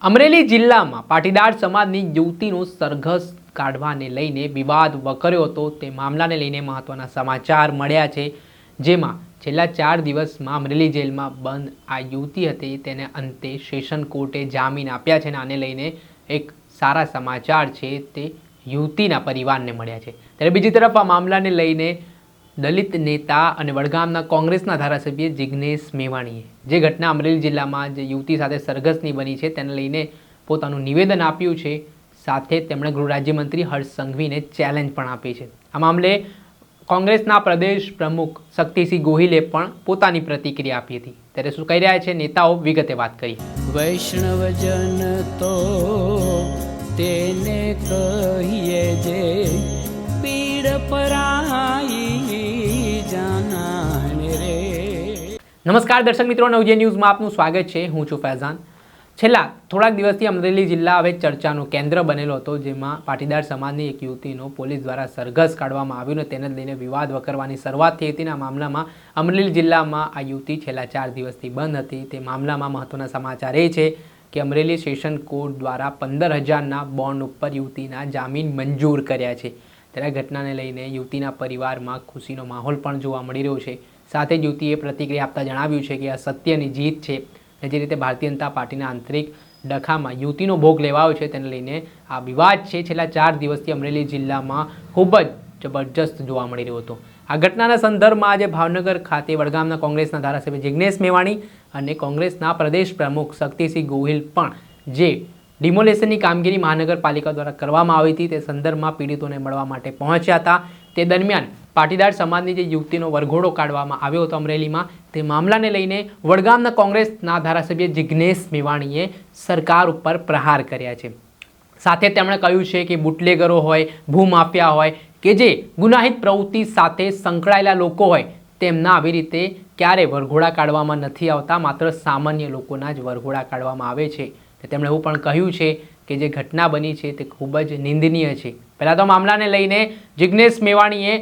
અમરેલી જિલ્લામાં પાટીદાર સમાજની યુવતીનો સરઘસ કાઢવાને લઈને વિવાદ વકર્યો હતો। તે મામલાને લઈને મહત્વના સમાચાર મળ્યા છે, જેમાં છેલ્લા 4 દિવસમાં અમરેલી જેલમાં બંધ આ યુવતી હતી તેને અંતે સેશન કોર્ટે જામીન આપ્યા છે। આને લઈને એક સારા સમાચાર છે તે યુવતીના પરિવારને મળ્યા છે। ત્યારે બીજી તરફ આ મામલાને લઈને દલિત નેતા અને વડગામના કોંગ્રેસના ધારાસભ્ય જિગ્નેશ મેવાણીએ જે ઘટના અમરેલી જિલ્લામાં જે યુવતી સાથે સરઘસની બની છે તેને લઈને પોતાનું નિવેદન આપ્યું છે। સાથે તેમણે ગૃહ રાજ્યમંત્રી હર્ષ સંઘવીને ચેલેન્જ પણ આપી છે। આ મામલે કોંગ્રેસના પ્રદેશ પ્રમુખ શક્તિસિંહ ગોહિલે પણ પોતાની પ્રતિક્રિયા આપી હતી। ત્યારે શું કહી રહ્યા છે નેતાઓ, વિગતે વાત કરી। વૈષ્ણવજન તો તેને કહીએ જે પીડ પરાઈ જાનાને રે। નમસ્કાર દર્શક મિત્રો, નવજે ન્યૂઝમાં આપનું સ્વાગત છે। હું છું ફૈઝાન। છેલ્લા થોડાક દિવસથી અમરેલી જિલ્લા હવે ચર્ચાનું કેન્દ્ર બનેલો હતો, જેમાં પાટીદાર સમાજની એક યુવતીનો પોલીસ દ્વારા સરઘસ કાઢવામાં આવ્યું ને તેને લઈને વિવાદ વકરવાની શરૂઆત થઈ હતી। આ મામલામાં અમરેલી જિલ્લામાં આ યુવતી છેલ્લા 4 દિવસથી બંધ હતી। તે મામલામાં મહત્વના સમાચાર એ છે કે અમરેલી સેશન કોર્ટ દ્વારા 15,000ના બોન્ડ ઉપર યુવતીના જામીન મંજૂર કર્યા છે। ત્યારે ઘટનાને લઈને યુવતીના પરિવારમાં ખુશીનો માહોલ પણ જોવા મળી રહ્યો છે। સાથે જ યુવતીએ પ્રતિક્રિયા આપતા જણાવ્યું છે કે આ સત્યની જીત છે અને જે રીતે ભારતીય જનતા પાર્ટીના આંતરિક ડખામાં યુવતીનો ભોગ લેવાયો છે તેને લઈને આ વિવાદ છે છેલ્લા 4 દિવસથી અમરેલી જિલ્લામાં ખૂબ જ જબરજસ્ત જોવા મળી રહ્યો હતો। આ ઘટનાના સંદર્ભમાં આજે ભાવનગર ખાતે વડગામના કોંગ્રેસના ધારાસભ્ય જિગ્નેશ મેવાણી અને કોંગ્રેસના પ્રદેશ પ્રમુખ શક્તિસિંહ ગોહિલ પણ જે ડિમોલેશનની કામગીરી મહાનગરપાલિકા દ્વારા કરવામાં આવી હતી તે સંદર્ભમાં પીડિતોને મળવા માટે પહોંચ્યા હતા। તે દરમિયાન પાટીદાર સમાજની જે યુવતીનો વરઘોડો કાઢવામાં આવ્યો હતો અમરેલીમાં, તે મામલાને લઈને વડગામના કોંગ્રેસના ધારાસભ્ય જિગ્નેશ મેવાણીએ સરકાર ઉપર પ્રહાર કર્યા છે। સાથે તેમણે કહ્યું છે કે બુટલેગરો હોય, ભૂમાફિયા હોય કે જે ગુનાહિત પ્રવૃત્તિ સાથે સંકળાયેલા લોકો હોય તેમના આવી રીતે ક્યારે વરઘોડા કાઢવામાં નથી આવતા, માત્ર સામાન્ય લોકોના જ વરઘોડા કાઢવામાં આવે છે। તેમણે એવું પણ કહ્યું છે કે જે ઘટના બની છે તે ખૂબ જ નિંદનીય છે। પહેલાં તો મામલાને લઈને જિગ્નેશ મેવાણીએ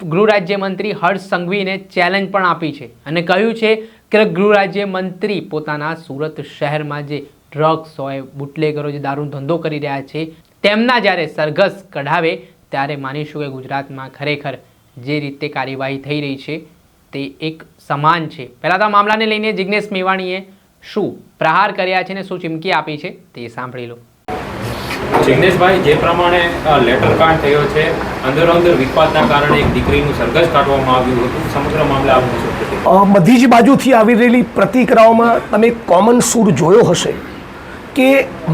ગૃહ રાજ્યમંત્રી હર્ષ સંઘવીને ચેલેન્જ પણ આપી છે અને કહ્યું છે કે ગૃહ રાજ્યમંત્રી પોતાના સુરત શહેરમાં જે ડ્રગ્સ હોય, બુટલેગરો જે દારૂનો ધંધો કરી રહ્યા છે તેમના જ્યારે સરઘસ કઢાવે ત્યારે માનીશું કે ગુજરાતમાં ખરેખર જે રીતે કાર્યવાહી થઈ રહી છે તે એક સમાન છે। પહેલાં તો મામલાને લઈને જિગ્નેશ મેવાણીએ શું પ્રહાર કર્યા છે ને શું ચીમકી આપી છે તે સાંભળી લો। જિગ્નેશભાઈ, જે પ્રમાણે લેટર કાંડ થયો છે, અંદરો અંદર વિવાદના કારણે એક દીકરીનું સરઘસ કાઢવામાં આવ્યું હતું, સમગ્ર મામલે આપનું શું પ્રતિક્રિયા? બધી જ બાજુથી આવી રહેલી પ્રતિક્રિયાઓમાં તમે કોમન સૂર જોયો હશે કે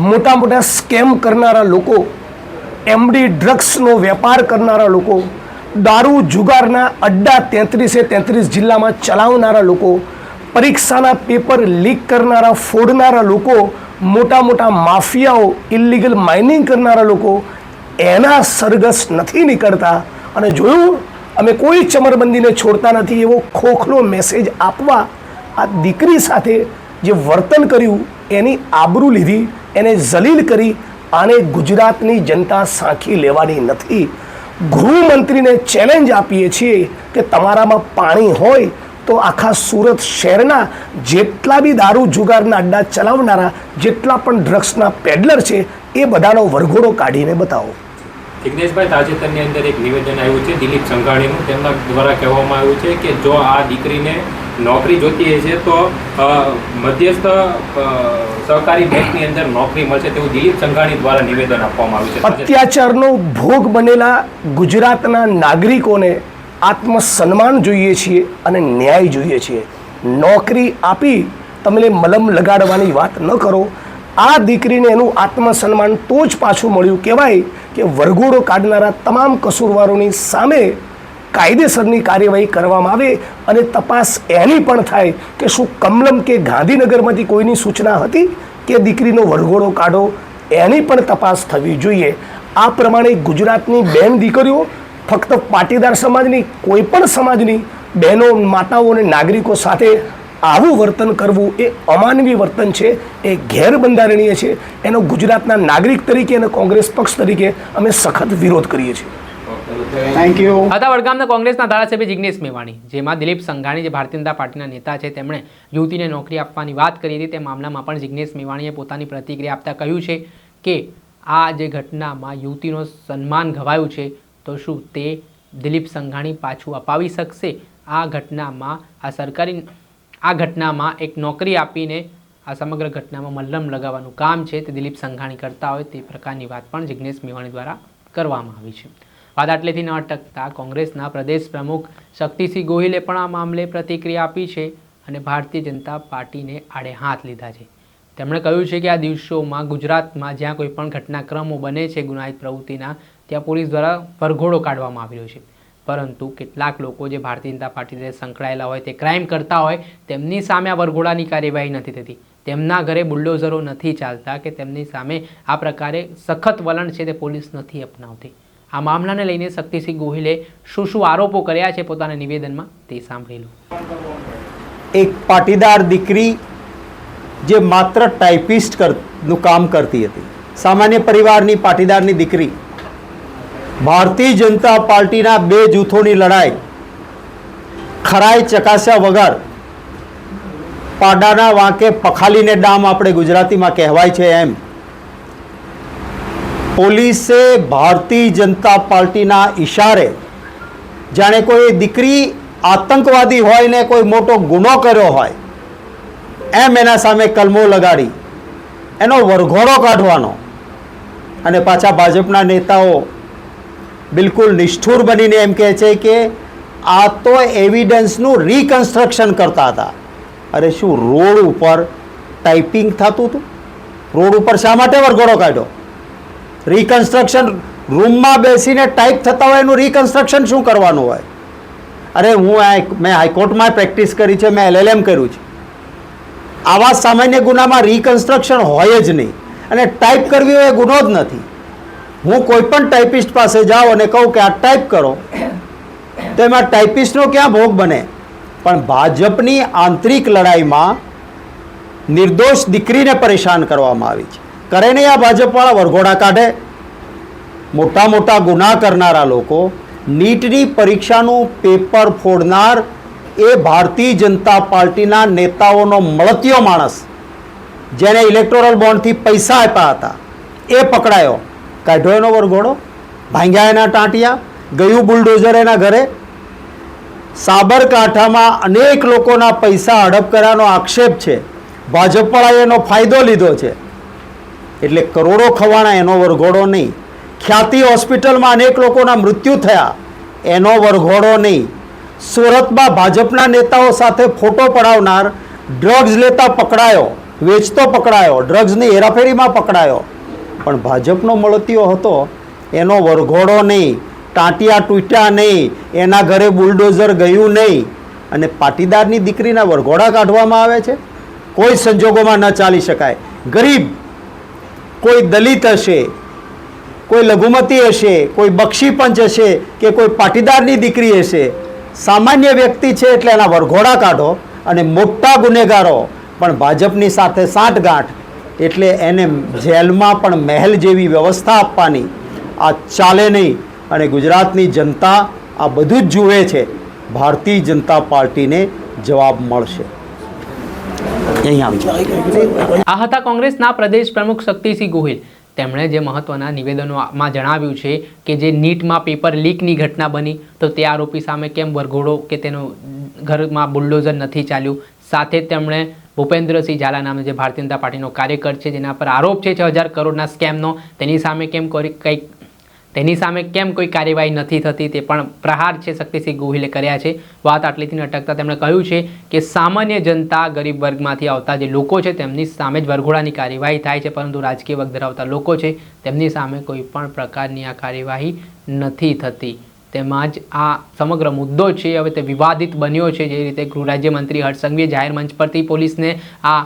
મોટા મોટા સ્કેમ કરનારા લોકો, એમડી ડ્રગ્સનો વેપાર કરનારા લોકો, દારૂ જુગારના અડ્ડા 33 જિલ્લામાં ચલાવનારા લોકો, પરીક્ષાના પેપર લીક કરનારા, ફોડનારા લોકો, મોટા મોટા માફિયાઓ, ઇલીગલ માઇનિંગ કરનારા લોકો, એના સરઘસ નથી નીકળતા। અને જોયું, અમે કોઈ ચમરબંધીને છોડતા નથી એવો ખોખલો મેસેજ આપવા આ દીકરી સાથે જે વર્તન કર્યું એની આબરૂ લીધી, એને જલીલ કરી। આને ગુજરાતની જનતા સાંખી લેવાની નથી। ગૃહમંત્રીને ચેલેન્જ આપીએ છીએ કે તમારામાં પાણી હોય તો આખા સુરત શહેરના જેટલા બી દારૂ જુગારના અડ્ડા ચલાવનારા, જેટલા પણ ડ્રગ્સના પેડલર છે એ બધાનો વરઘોડો કાઢીને બતાવો। જિગ્નેશભાઈ, તાજેતરની અંદર એક નિવેદન આવ્યું છે દિલીપ સંઘાણીનું, તેમના દ્વારા કહેવામાં આવ્યું છે કે જો આ દીકરીને નોકરી જોતી છે તો મધ્યસ્થ સહકારી બેંકની અંદર નોકરી મળશે તેવું દિલીપ સંઘાણી દ્વારા નિવેદન આપવામાં આવ્યું છે। અત્યાચારનો ભોગ બનેલા ગુજરાતના નાગરિકોને આત્મસન્માન જોઈએ છીએ અને ન્યાય જોઈએ છીએ। નોકરી આપી તમને મલમ લગાડવાની વાત ન કરો। આ દીકરીને એનું આત્મસન્માન તો જ પાછું મળ્યું કહેવાય કે વરઘોડો કાઢનારા તમામ કસૂરવારોની સામે કાયદેસરની કાર્યવાહી કરવામાં આવે અને તપાસ એની પણ થાય કે શું કમલમ કે ગાંધીનગરમાંથી કોઈની સૂચના હતી કે દીકરીનો વરઘોડો કાઢો, એની પણ તપાસ થવી જોઈએ। આ પ્રમાણે ગુજરાતની બેન દીકરીઓ, ફક્ત પાટીદાર સમાજની, કોઈ પણ સમાજની બહેનો, માતાઓ અને નાગરિકો સાથે આવું વર્તન કરવું એ અમાનવી વર્તન છે, એ ગેરબંધારણીય છે। એનો ગુજરાતના નાગરિક તરીકે અને કોંગ્રેસ પક્ષ તરીકે અમે સખત વિરોધ કરીએ છીએ। Thank you. હતા વડગામના કોંગ્રેસના ધારાસભ્ય જિગ્નેશ મેવાણી, જેમાં દિલીપ સંઘાણી જે ભારતીય જનતા પાર્ટીના નેતા છે તેમણે યુવતીને નોકરી આપવાની વાત કરી હતી. તે મામલામાં પણ જિગ્નેશ મેવાણીએ પોતાની પ્રતિક્રિયા આપતા કહ્યું છે કે આ જે ઘટનામાં યુવતીનો સન્માન ઘવાયું છે તો શું તે દિલીપ સંઘાણી પાછું અપાવી શકશે? આ ઘટનામાં એક નોકરી આપીને આ સમગ્ર ઘટનામાં મલ્લમ લગાવવાનું કામ છે તે દિલીપ સંઘાણી કરતા હોય તે પ્રકારની વાત પણ જિગ્નેશ મેવાણી દ્વારા કરવામાં આવી છે. વાત આટલેથી ન અટકતા કોંગ્રેસના પ્રદેશ પ્રમુખ શક્તિસિંહ ગોહિલે પણ આ મામલે પ્રતિક્રિયા આપી છે અને ભારતીય જનતા પાર્ટીને આડે હાથ લીધા છે. તેમણે કહ્યું છે કે આ દિવસોમાં ગુજરાતમાં જ્યાં કોઈ પણ ઘટનાક્રમો બને છે ગુનાહિત પ્રવૃત્તિના, ત્યાં પોલીસ દ્વારા વરઘોડો કાઢવામાં આવી રહ્યો છે. પરંતુ કેટલાક લોકો જે ભારતીય જનતા પાર્ટી સાથે સંકળાયેલા હોય, તે ક્રાઇમ કરતા હોય, તેમની સામે આ વરઘોડાની કાર્યવાહી નથી થતી. તેમના ઘરે બુલડોઝરો નથી ચાલતા કે તેમની સામે આ પ્રકારે સખત વલણ છે તે પોલીસ નથી અપનાવતી. આ મામલાને લઈને શક્તિસિંહ ગોહિલે શું શું આરોપો કર્યા છે પોતાના નિવેદનમાં તે સાંભળી લો. એક પાટીદાર દીકરી જે માત્ર ટાઈપિસ્ટ નું કામ કરતી હતી, સામાન્ય પરિવારની પાટીદારની દીકરી, ભારતીય જનતા પાર્ટીના બે જૂથોની લડાઈ ખરાઈ ચકાસ્યા વગર પાડાના વાંકે પખાલીને ડામ આપણે ગુજરાતીમાં કહેવાય છે એમ પોલીસે ભારતીય જનતા પાર્ટીના ઈશારે જાણે કોઈ દીકરી આતંકવાદી હોય ને કોઈ મોટો ગુનો કર્યો હોય એમ એના સામે કલમો લગાડી એનો વરઘોડો કાઢવાનો અને પાછા ભાજપના નેતાઓ બિલકુલ નિષ્ઠુર બનીને એમ કહે છે કે આ તો એવિડન્સનું રિકન્સ્ટ્રક્શન કરતા હતા. અરે શું રોડ ઉપર ટાઈપિંગ થતું હતું? રોડ ઉપર શા માટે વરઘોડો કાઢ્યો? રિકન્સ્ટ્રક્શન રૂમમાં બેસીને ટાઈપ થતા હોય એનું રિકન્સ્ટ્રક્શન શું કરવાનું હોય? અરે મેં હાઈકોર્ટમાં પ્રેક્ટિસ કરી છે, મેં LLM કર્યું છે. આવા સામાન્ય ગુનામાં રિકન્સ્ટ્રક્શન હોય જ નહીં અને ટાઈપ કરવી હોય એ ગુનો જ નથી. હું કોઈ પણ ટાઈપિસ્ટ પાસે જાઉં અને કહું કે આ ટાઈપ કરો તો એમાં ટાઈપિસ્ટનો ક્યાં ભોગ બને? પણ ભાજપની આંતરિક લડાઈમાં નિર્દોષ દીકરીને પરેશાન કરવામાં આવી છે. કરે નહીં આ ભાજપવાળા વરઘોડા કાઢે. મોટા મોટા ગુના કરનારા લોકો, નીટની પરીક્ષાનું પેપર ફોડનાર એ ભારતીય જનતા પાર્ટીના નેતાઓનો મળતિયો માણસ જેને ઇલેક્ટોરલ બોન્ડથી પૈસા આપ્યા હતા એ પકડાયો, કાઢ્યો એનો વરઘોડો, ભાંગ્યા એના ટાંટિયા, ગયું બુલડોઝર એના ઘરે. સાબરકાંઠામાં અનેક લોકોના પૈસા હડપ કર્યાનો આક્ષેપ છે. ભાજપવાળાએ એનો ફાયદો લીધો છે. એટલે કરોડો ખવાણા એનો વરઘોડો નહીં. ખ્યાતિ હોસ્પિટલમાં અનેક લોકોના મૃત્યુ થયા એનો વરઘોડો નહીં. સુરતમાં ભાજપના નેતાઓ સાથે ફોટો પડાવનાર ડ્રગ્સ લેતા પકડાયો, વેચતો પકડાયો, ડ્રગ્સની હેરાફેરીમાં પકડાયો, પણ ભાજપનો મળતિયો હતો એનો વરઘોડો નહીં, ટાંટિયા તૂટ્યા નહીં, એના ઘરે બુલડોઝર ગયું નહીં. અને પાટીદારની દીકરીના વરઘોડા કાઢવામાં આવે છે. કોઈ સંજોગોમાં ન ચાલી શકાય. ગરીબ, કોઈ દલિત હશે, કોઈ લઘુમતી હશે, કોઈ બક્ષીપંચ હશે કે કોઈ પાટીદારની દીકરી હશે, સામાન્ય વ્યક્તિ છે એટલે એના વરઘોડા કાઢો. અને મોટા ગુનેગારો પણ ભાજપની સાથે સાંઠગાંઠ એટલે એને જેલમાં પણ મહેલ જેવી વ્યવસ્થા આપવાની આ ચાલે નહીં. અને ગુજરાતની જનતા આ બધું જ જુએ છે. ભારતીય જનતા પાર્ટીને જવાબ મળશે. આ હતા કોંગ્રેસના પ્રદેશ પ્રમુખ શક્તિસિંહ ગોહિલ. તેમણે જે મહત્વના નિવેદનોમાં જણાવ્યું છે કે જે નીટમાં પેપર લીકની ઘટના બની તો તે આરોપી સામે કેમ વરઘોડો કે તેનો ઘરમાં બુલડોઝર નથી ચાલ્યું. સાથે તેમણે ભૂપેન્દ્રસિંહ ઝાલા નામે જે ભારતીય જનતા પાર્ટીનો કાર્યકર છે જેના પર આરોપ છે 6,000 કરોડના સ્કેમનો, તેની સામે કેમ કોઈ કાર્યવાહી નથી થતી તે પણ પ્રહાર છે શક્તિસિંહ ગોહિલે કર્યા છે. વાત આટલીથી અટકતા તેમણે કહ્યું છે કે સામાન્ય જનતા, ગરીબ વર્ગમાંથી આવતા જે લોકો છે તેમની સામે જ વરઘોડાની કાર્યવાહી થાય છે, પરંતુ રાજકીય વર્ગ ધરાવતા લોકો છે તેમની સામે કોઈ પણ પ્રકારની આ કાર્યવાહી નથી થતી. તેમાં જ આ સમગ્ર મુદ્દો છે હવે તે વિવાદિત બન્યો છે. જે રીતે ગૃહ રાજ્યમંત્રી હર્ષ સંઘવીએ જાહેર મંચ પરથી પોલીસને આ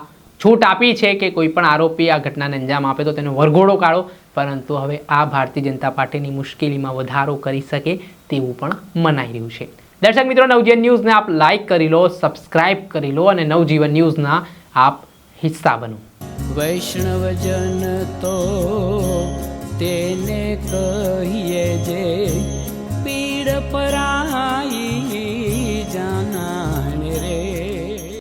છૂટ આપી છે કે કોઈ પણ આરોપી આ ઘટનાને અંજામ આપે તો તેનો વરઘોડો કાઢો, પરંતુ હવે આ ભારતીય જનતા પાર્ટીની મુશ્કેલીમાં વધારો કરી શકે તેવું પણ મનાઈ રહ્યું છે. દર્શક મિત્રો, નવજીવન ન્યૂઝને આપ લાઇક કરી લો, સબસ્ક્રાઇબ કરી લો અને નવજીવન ન્યૂઝના આપ હિસ્સા બનો. વૈષ્ણવજન તો તેને કહીએ જે પીડ પરાઈ